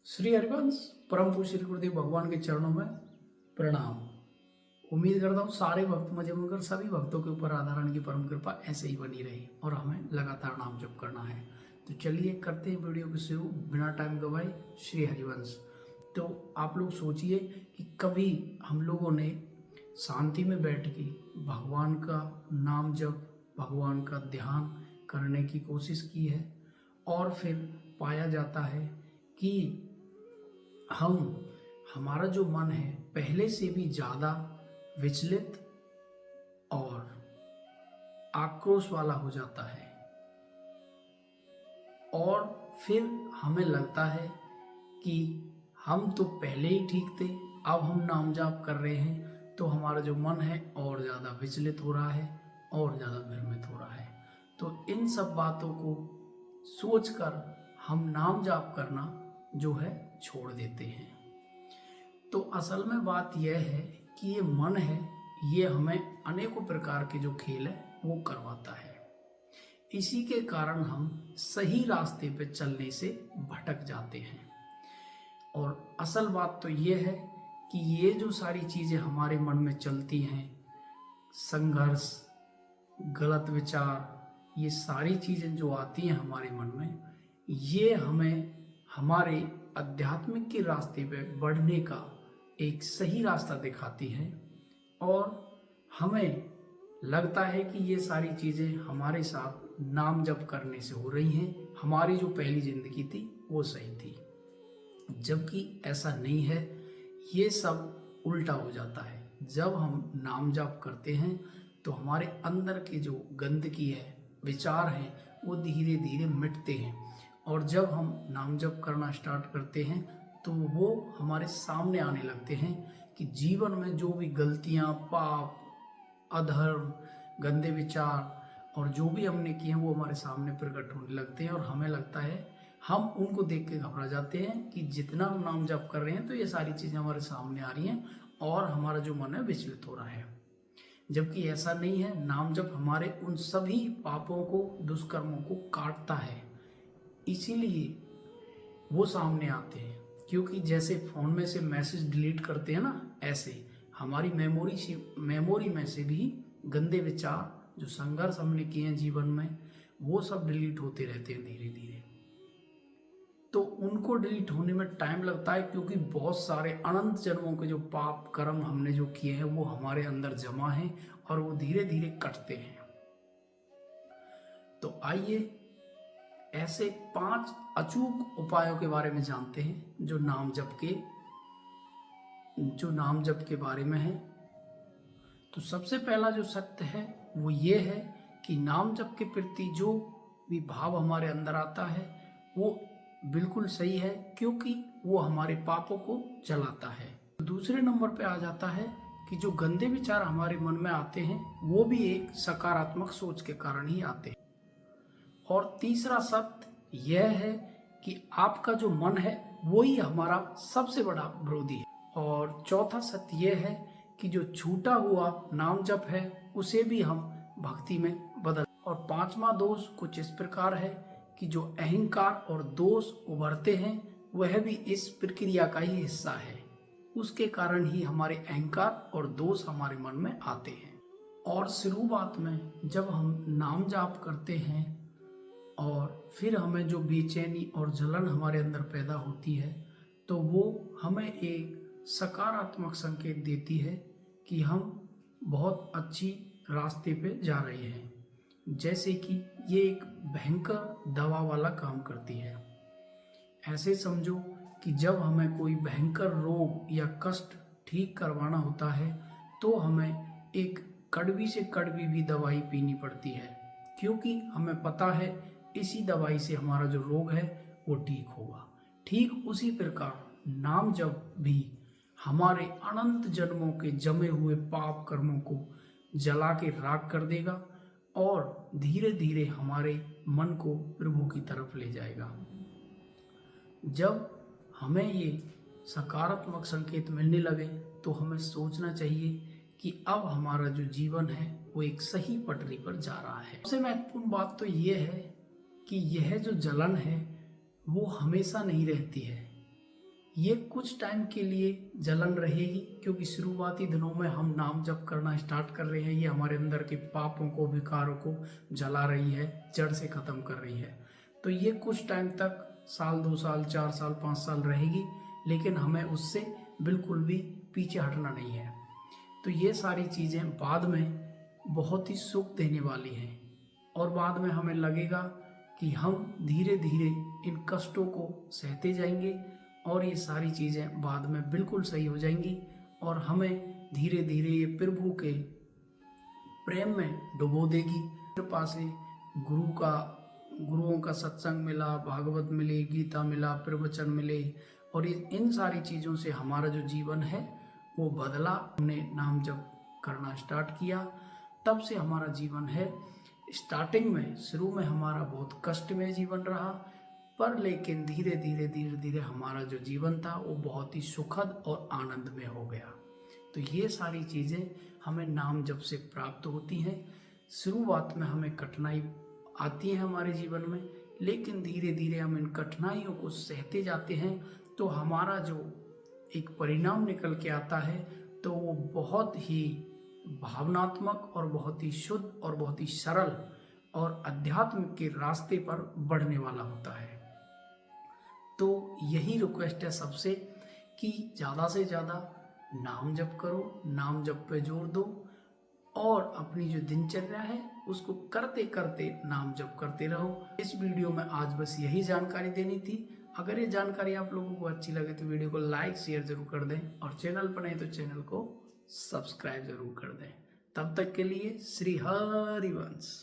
श्री हरिवंश परम पूज्य श्री गुरुदेव भगवान के चरणों में प्रणाम। उम्मीद करता हूँ सारे भक्त मजे में कर सभी भक्तों के ऊपर राधारानी की परम कृपा ऐसे ही बनी रही और हमें लगातार नाम जप करना है। तो चलिए करते हैं वीडियो को शुरू बिना टाइम गवाए। श्री हरिवंश, तो आप लोग सोचिए कि कभी हम लोगों ने शांति में बैठ के भगवान का नाम जप, भगवान का ध्यान करने की कोशिश की है और फिर पाया जाता है कि हमारा जो मन है पहले से भी ज़्यादा विचलित और आक्रोश वाला हो जाता है और फिर हमें लगता है कि हम तो पहले ही ठीक थे, अब हम नाम जाप कर रहे हैं तो हमारा जो मन है और ज़्यादा विचलित हो रहा है और ज़्यादा भ्रमित हो रहा है। तो इन सब बातों को सोचकर हम नाम जाप करना जो है छोड़ देते हैं। तो असल में बात यह है कि ये मन है, ये हमें अनेकों प्रकार के जो खेल है वो करवाता है। इसी के कारण हम सही रास्ते पे चलने से भटक जाते हैं। और असल बात तो ये है कि ये जो सारी चीज़ें हमारे मन में चलती हैं, संघर्ष, गलत विचार, ये सारी चीज़ें जो आती हैं हमारे मन में, ये हमें हमारे आध्यात्मिक के रास्ते पे बढ़ने का एक सही रास्ता दिखाती है और हमें लगता है कि ये सारी चीज़ें हमारे साथ नाम जप करने से हो रही हैं, हमारी जो पहली ज़िंदगी थी वो सही थी, जबकि ऐसा नहीं है। ये सब उल्टा हो जाता है। जब हम नाम जप करते हैं तो हमारे अंदर की जो गंदगी है, विचार हैं, वो धीरे धीरे मिटते हैं और जब हम नाम जप करना स्टार्ट करते हैं तो वो हमारे सामने आने लगते हैं कि जीवन में जो भी गलतियाँ, पाप, अधर्म, गंदे विचार और जो भी हमने किए हैं वो हमारे सामने प्रकट होने लगते हैं और हमें लगता है, हम उनको देख के घबरा जाते हैं कि जितना हम नाम जप कर रहे हैं तो ये सारी चीज़ें हमारे सामने आ रही हैं और हमारा जो मन है विचलित हो रहा है। जबकि ऐसा नहीं है। नाम जप हमारे उन सभी पापों को, दुष्कर्मों को काटता है, इसीलिए वो सामने आते हैं। क्योंकि जैसे फ़ोन में से मैसेज डिलीट करते हैं ना, ऐसे हमारी मेमोरी में से भी गंदे विचार, जो संघर्ष हमने किए हैं जीवन में, वो सब डिलीट होते रहते हैं धीरे धीरे। तो उनको डिलीट होने में टाइम लगता है क्योंकि बहुत सारे अनंत जन्मों के जो पाप कर्म हमने जो किए हैं वो हमारे अंदर जमा हैं और वो धीरे धीरे कटते हैं। तो आइए ऐसे 5 अचूक उपायों के बारे में जानते हैं जो नाम जप के बारे में है। तो सबसे पहला जो सत्य है वो ये है कि नाम जप के प्रति जो भी भाव हमारे अंदर आता है वो बिल्कुल सही है, क्योंकि वो हमारे पापों को जलाता है। दूसरे नंबर पे आ जाता है कि जो गंदे विचार हमारे मन में आते हैं वो भी एक सकारात्मक सोच के कारण ही आते हैं। और तीसरा सत्य यह है कि आपका जो मन है वो ही हमारा सबसे बड़ा विरोधी है। और चौथा सत्य यह है कि जो छूटा हुआ नाम जप है उसे भी हम भक्ति में बदल। और 5वां दोष कुछ इस प्रकार है कि जो अहंकार और दोष उभरते हैं वह भी इस प्रक्रिया का ही हिस्सा है। उसके कारण ही हमारे अहंकार और दोष हमारे मन में आते हैं। और शुरुआत में जब हम नाम जाप करते हैं और फिर हमें जो बेचैनी और जलन हमारे अंदर पैदा होती है तो वो हमें एक सकारात्मक संकेत देती है कि हम बहुत अच्छी रास्ते पे जा रहे हैं। जैसे कि ये एक भयंकर दवा वाला काम करती है। ऐसे समझो कि जब हमें कोई भयंकर रोग या कष्ट ठीक करवाना होता है तो हमें एक कड़वी से कड़वी भी दवाई पीनी पड़ती है, क्योंकि हमें पता है इसी दवाई से हमारा जो रोग है वो ठीक होगा। ठीक उसी प्रकार नाम जप भी हमारे अनंत जन्मों के जमे हुए पाप कर्मों को जला के राख कर देगा और धीरे धीरे हमारे मन को प्रभु की तरफ ले जाएगा। जब हमें ये सकारात्मक संकेत मिलने लगे तो हमें सोचना चाहिए कि अब हमारा जो जीवन है वो एक सही पटरी पर जा रहा है। सबसे महत्वपूर्ण बात तो ये है कि यह जो जलन है वो हमेशा नहीं रहती है। ये कुछ टाइम के लिए जलन रहेगी, क्योंकि शुरुआती दिनों में हम नाम जप करना स्टार्ट कर रहे हैं। ये हमारे अंदर के पापों को, विकारों को जला रही है, जड़ से ख़त्म कर रही है। तो ये कुछ टाइम तक, साल, 2 साल, 4 साल, 5 साल रहेगी, लेकिन हमें उससे बिल्कुल भी पीछे हटना नहीं है। तो ये सारी चीज़ें बाद में बहुत ही सुख देने वाली हैं, और बाद में हमें लगेगा कि हम धीरे धीरे इन कष्टों को सहते जाएंगे, और ये सारी चीज़ें बाद में बिल्कुल सही हो जाएंगी, और हमें धीरे धीरे ये प्रभु के प्रेम में डुबो देगी। कृपा से गुरुओं का सत्संग मिला, भागवत मिले, गीता मिला, प्रवचन मिले, और इन सारी चीज़ों से हमारा जो जीवन है वो बदला। हमने नाम जप करना स्टार्ट किया, तब से हमारा जीवन है, स्टार्टिंग में, शुरू में हमारा बहुत कष्टमय जीवन रहा, पर लेकिन धीरे धीरे धीरे धीरे हमारा जो जीवन था वो बहुत ही सुखद और आनंदमय हो गया। तो ये सारी चीज़ें हमें नाम जप से प्राप्त होती हैं। शुरुआत में हमें कठिनाई आती है हमारे जीवन में, लेकिन धीरे धीरे हम इन कठिनाइयों को सहते जाते हैं, तो हमारा जो एक परिणाम निकल के आता है तो वो बहुत ही भावनात्मक और बहुत ही शुद्ध और बहुत ही सरल और अध्यात्म के रास्ते पर बढ़ने वाला होता है। तो यही रिक्वेस्ट है सबसे कि ज़्यादा से ज़्यादा नाम जप करो, नाम जप पे जोर दो, और अपनी जो दिनचर्या है उसको करते करते नाम जप करते रहो। इस वीडियो में आज बस यही जानकारी देनी थी। अगर ये जानकारी आप लोगों को अच्छी लगे तो वीडियो को लाइक शेयर जरूर कर दें, और चैनल पर नहीं तो चैनल को सब्सक्राइब जरूर कर दें। तब तक के लिए श्री हरिवंश।